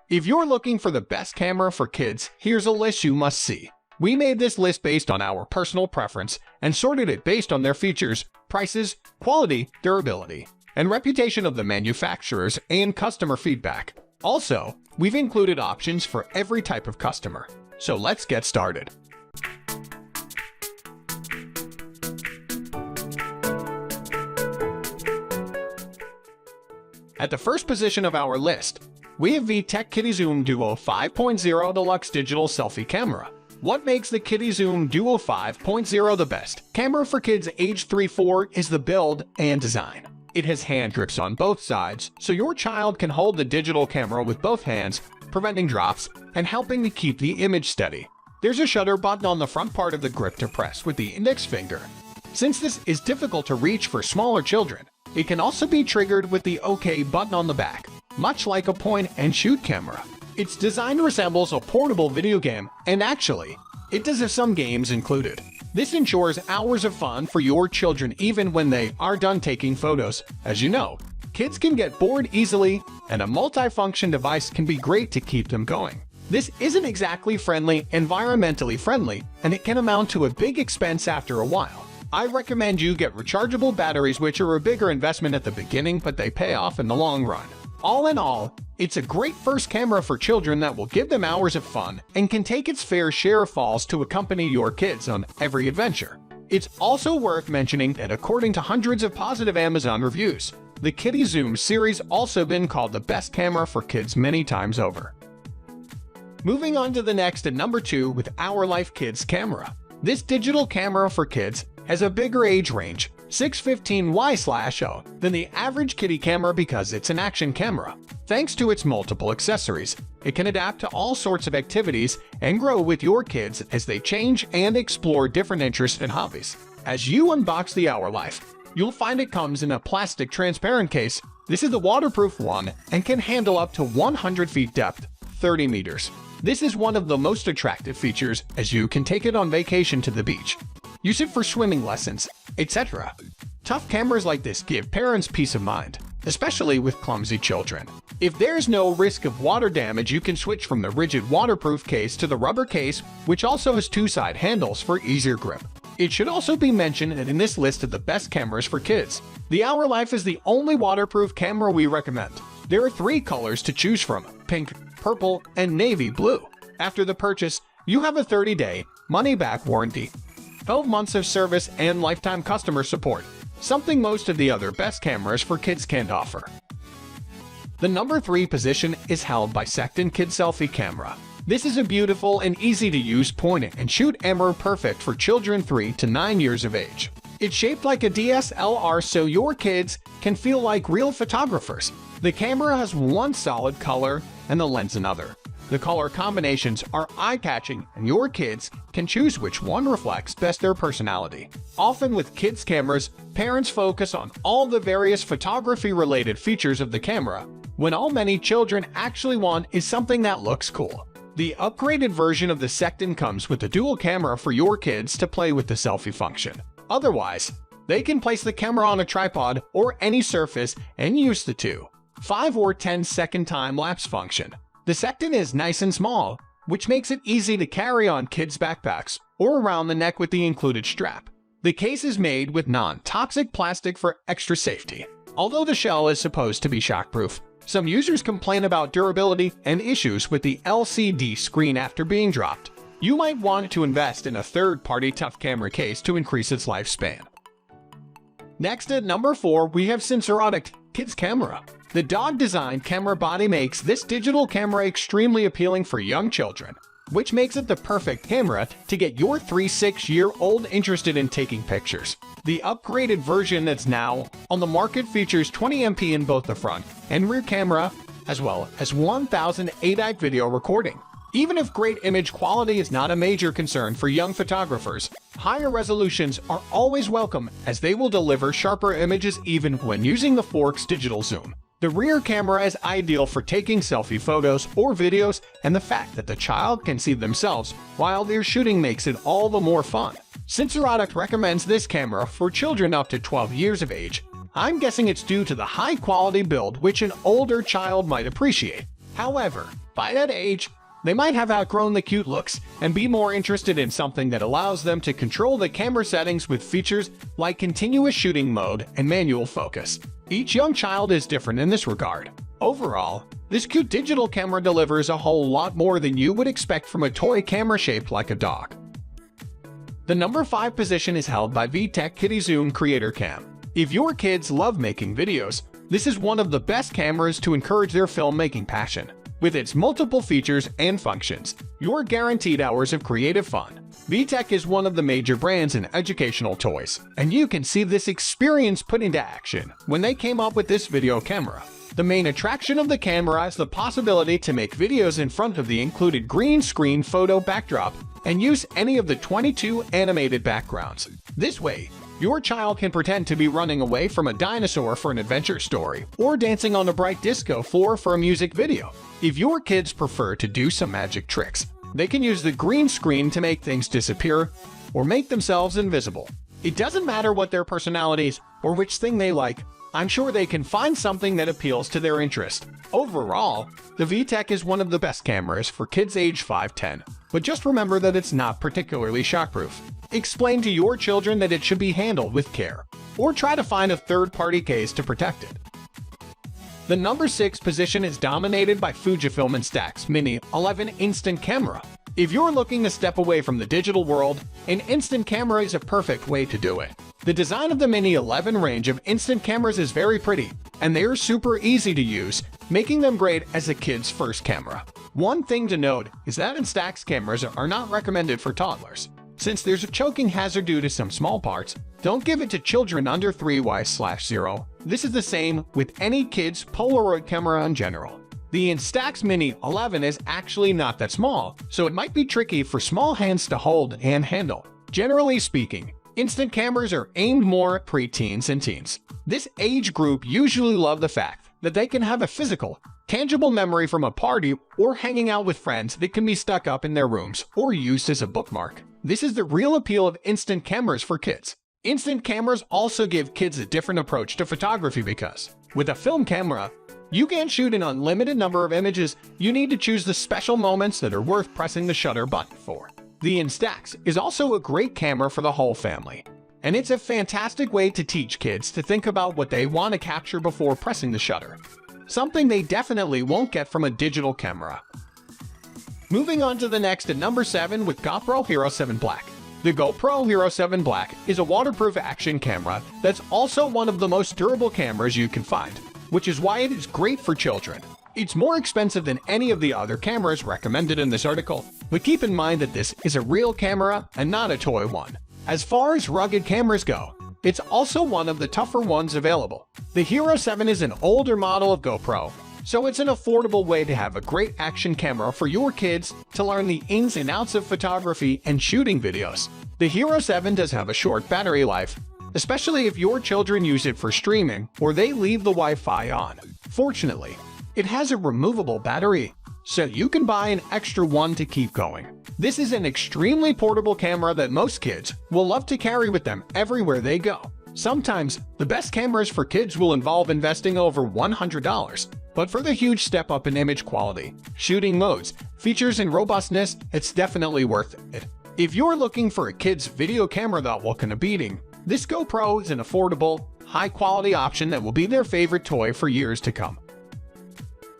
If you're looking for the best camera for kids, here's a list you must see. We made this list based on our personal preference and sorted it based on their features, prices, quality, durability, and reputation of the manufacturers and customer feedback. Also, we've included options for every type of customer. So let's get started. At the first position of our list, we have VTech KidiZoom Duo 5.0 Deluxe Digital Selfie Camera. What makes the KidiZoom Duo 5.0 the best camera for kids age 3-4 is the build and design. It has hand grips on both sides, so your child can hold the digital camera with both hands, preventing drops and helping to keep the image steady. There's a shutter button on the front part of the grip to press with the index finger. Since this is difficult to reach for smaller children, it can also be triggered with the OK button on the back, much like a point-and-shoot camera. Its design resembles a portable video game, and actually, it does have some games included. This ensures hours of fun for your children even when they are done taking photos. As you know, kids can get bored easily, and a multifunction device can be great to keep them going. This isn't exactly environmentally friendly, and it can amount to a big expense after a while. I recommend you get rechargeable batteries, which are a bigger investment at the beginning, but they pay off in the long run. All in all, it's a great first camera for children that will give them hours of fun and can take its fair share of falls to accompany your kids on every adventure. It's also worth mentioning that according to hundreds of positive Amazon reviews, the KidiZoom series also been called the best camera for kids many times over. Moving on to the next at number 2 with OurLife Kids Camera. This digital camera for kids has a bigger age range, 615Y/0, than the average kiddie camera because it's an action camera. Thanks to its multiple accessories, it can adapt to all sorts of activities and grow with your kids as they change and explore different interests and hobbies. As you unbox the OurLife, you'll find it comes in a plastic transparent case. This is the waterproof one and can handle up to 100 feet depth, 30 meters. This is one of the most attractive features as you can take it on vacation to the beach, use it for swimming lessons, etc. Tough cameras like this give parents peace of mind, especially with clumsy children. If there's no risk of water damage, you can switch from the rigid waterproof case to the rubber case, which also has 2 side handles for easier grip. It should also be mentioned that in this list of the best cameras for kids, the OurLife is the only waterproof camera we recommend. There are 3 colors to choose from: pink, purple, and navy blue. After the purchase, you have a 30-day money-back warranty, 12 months of service, and lifetime customer support, something most of the other best cameras for kids can't offer. The number 3 position is held by Secin Kid Selfie Camera. This is a beautiful and easy-to-use point-and-shoot camera perfect for children 3 to 9 years of age. It's shaped like a DSLR so your kids can feel like real photographers. The camera has one solid color and the lens another. The color combinations are eye-catching, and your kids can choose which one reflects best their personality. Often with kids' cameras, parents focus on all the various photography-related features of the camera, when all many children actually want is something that looks cool. The upgraded version of the Secin comes with a dual camera for your kids to play with the selfie function. Otherwise, they can place the camera on a tripod or any surface and use the 2, 5 or 10-second time-lapse function. The Secin is nice and small, which makes it easy to carry on kids' backpacks or around the neck with the included strap. The case is made with non-toxic plastic for extra safety. Although the shell is supposed to be shockproof, some users complain about durability and issues with the LCD screen after being dropped. You might want to invest in a third-party tough camera case to increase its lifespan. Next at number 4, we have Audit Kids Camera. The dog-designed camera body makes this digital camera extremely appealing for young children, which makes it the perfect camera to get your 3-6-year-old interested in taking pictures. The upgraded version that's now on the market features 20MP in both the front and rear camera, as well as 1000 ADAC video recording. Even if great image quality is not a major concern for young photographers, higher resolutions are always welcome as they will deliver sharper images even when using the 4x digital zoom. The rear camera is ideal for taking selfie photos or videos, and the fact that the child can see themselves while they're shooting makes it all the more fun. Since Audit recommends this camera for children up to 12 years of age, I'm guessing it's due to the high-quality build which an older child might appreciate. However, By that age, they might have outgrown the cute looks and be more interested in something that allows them to control the camera settings with features like continuous shooting mode and manual focus. Each young child is different in this regard. Overall, this cute digital camera delivers a whole lot more than you would expect from a toy camera shaped like a dog. The number 5 position is held by VTech KidiZoom Creator Cam. If your kids love making videos, this is one of the best cameras to encourage their filmmaking passion. With its multiple features and functions, you're guaranteed hours of creative fun. VTech is one of the major brands in educational toys, and you can see this experience put into action when they came up with this video camera. The main attraction of the camera is the possibility to make videos in front of the included green screen photo backdrop and use any of the 22 animated backgrounds. This way, your child can pretend to be running away from a dinosaur for an adventure story or dancing on a bright disco floor for a music video. If your kids prefer to do some magic tricks, they can use the green screen to make things disappear or make themselves invisible. It doesn't matter what their personalities or which thing they like, I'm sure they can find something that appeals to their interest. Overall, the VTech is one of the best cameras for kids age 5-10, but just remember that it's not particularly shockproof. Explain to your children that it should be handled with care, or try to find a third-party case to protect it. The number 6 position is dominated by Fujifilm Instax Mini 11 Instant Camera. If you're looking to step away from the digital world, an instant camera is a perfect way to do it. The design of the Mini 11 range of instant cameras is very pretty, and they are super easy to use, making them great as a kid's first camera. One thing to note is that Instax cameras are not recommended for toddlers. Since there's a choking hazard due to some small parts, don't give it to children under 3Y/0. This is the same with any kid's Polaroid camera in general. The Instax Mini 11 is actually not that small, so it might be tricky for small hands to hold and handle. Generally speaking, instant cameras are aimed more at preteens and teens. This age group usually love the fact that they can have a physical, tangible memory from a party or hanging out with friends that can be stuck up in their rooms or used as a bookmark. This is the real appeal of instant cameras for kids. Instant cameras also give kids a different approach to photography because, with a film camera, you can shoot an unlimited number of images. You need to choose the special moments that are worth pressing the shutter button for. The Instax is also a great camera for the whole family, and it's a fantastic way to teach kids to think about what they want to capture before pressing the shutter, something they definitely won't get from a digital camera. Moving on to the next at number 7 with GoPro Hero 7 Black. The GoPro Hero 7 Black is a waterproof action camera that's also one of the most durable cameras you can find, which is why it is great for children. It's more expensive than any of the other cameras recommended in this article, but keep in mind that this is a real camera and not a toy one. As far as rugged cameras go, it's also one of the tougher ones available. The Hero 7 is an older model of GoPro, so it's an affordable way to have a great action camera for your kids to learn the ins and outs of photography and shooting videos. The Hero 7 does have a short battery life, especially if your children use it for streaming or they leave the Wi-Fi on. Fortunately, it has a removable battery, so you can buy an extra one to keep going. This is an extremely portable camera that most kids will love to carry with them everywhere they go. Sometimes, the best cameras for kids will involve investing over $100, but for the huge step up in image quality, shooting modes, features, and robustness, it's definitely worth it. If you're looking for a kid's video camera that will kind of beating, this GoPro is an affordable, high-quality option that will be their favorite toy for years to come.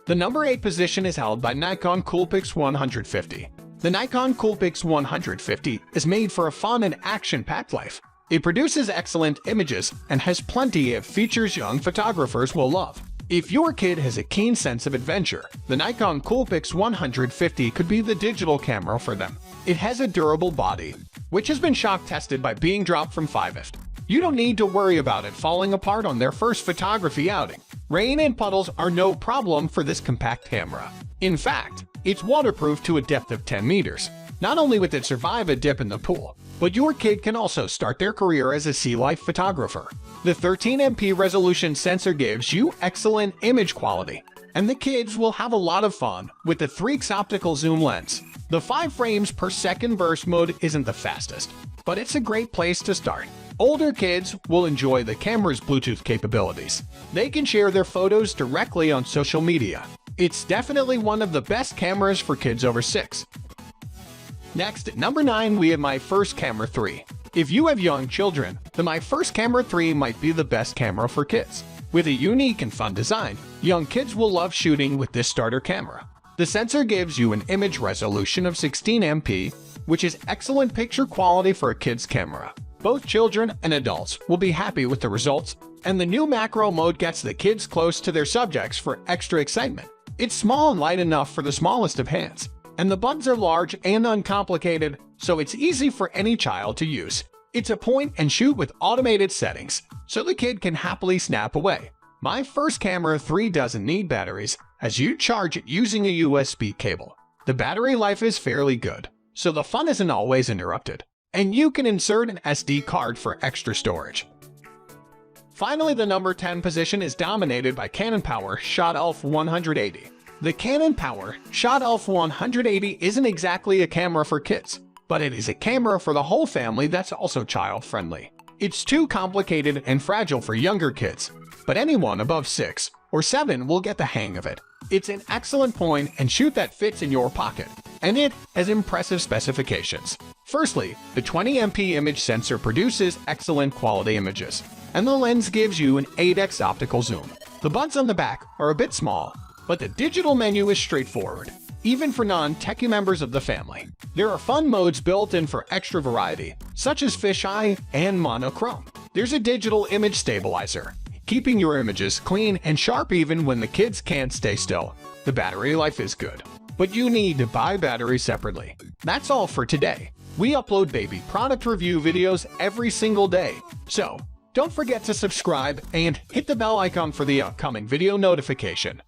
The number 8 position is held by Nikon Coolpix 150. The Nikon Coolpix 150 is made for a fun and action-packed life. It produces excellent images and has plenty of features young photographers will love. If your kid has a keen sense of adventure, the Nikon Coolpix 150 could be the digital camera for them. It has a durable body, which has been shock tested by being dropped from 5F. You don't need to worry about it falling apart on their first photography outing. Rain and puddles are no problem for this compact camera. In fact, it's waterproof to a depth of 10 meters. Not only will it survive a dip in the pool, but your kid can also start their career as a sea life photographer. The 13MP resolution sensor gives you excellent image quality, and the kids will have a lot of fun with the 3x optical zoom lens. The 5 frames per second burst mode isn't the fastest, but it's a great place to start. Older kids will enjoy the camera's Bluetooth capabilities. They can share their photos directly on social media. It's definitely one of the best cameras for kids over 6. Next, at number 9, we have My First Camera 3. If you have young children, the My First Camera 3 might be the best camera for kids. With a unique and fun design, young kids will love shooting with this starter camera. The sensor gives you an image resolution of 16 MP, which is excellent picture quality for a kid's camera. Both children and adults will be happy with the results, and the new macro mode gets the kids close to their subjects for extra excitement. It's small and light enough for the smallest of hands, and the buttons are large and uncomplicated, so it's easy for any child to use. It's a point and shoot with automated settings, so the kid can happily snap away. My First Camera 3 doesn't need batteries, as you charge it using a USB cable. The battery life is fairly good, so the fun isn't always interrupted, and you can insert an SD card for extra storage. Finally, the number 10 position is dominated by Canon PowerShot ULF 180. The Canon PowerShot ULF 180 isn't exactly a camera for kids, but it is a camera for the whole family that's also child-friendly. It's too complicated and fragile for younger kids, but anyone above 6 or 7 will get the hang of it. It's an excellent point and shoot that fits in your pocket, and it has impressive specifications. Firstly, the 20 MP image sensor produces excellent quality images, and the lens gives you an 8x optical zoom. The buttons on the back are a bit small, but the digital menu is straightforward, even for non-techie members of the family. There are fun modes built in for extra variety, such as fisheye and monochrome. There's a digital image stabilizer, keeping your images clean and sharp even when the kids can't stay still. The battery life is good, but you need to buy batteries separately. That's all for today. We upload baby product review videos every single day, so don't forget to subscribe and hit the bell icon for the upcoming video notification.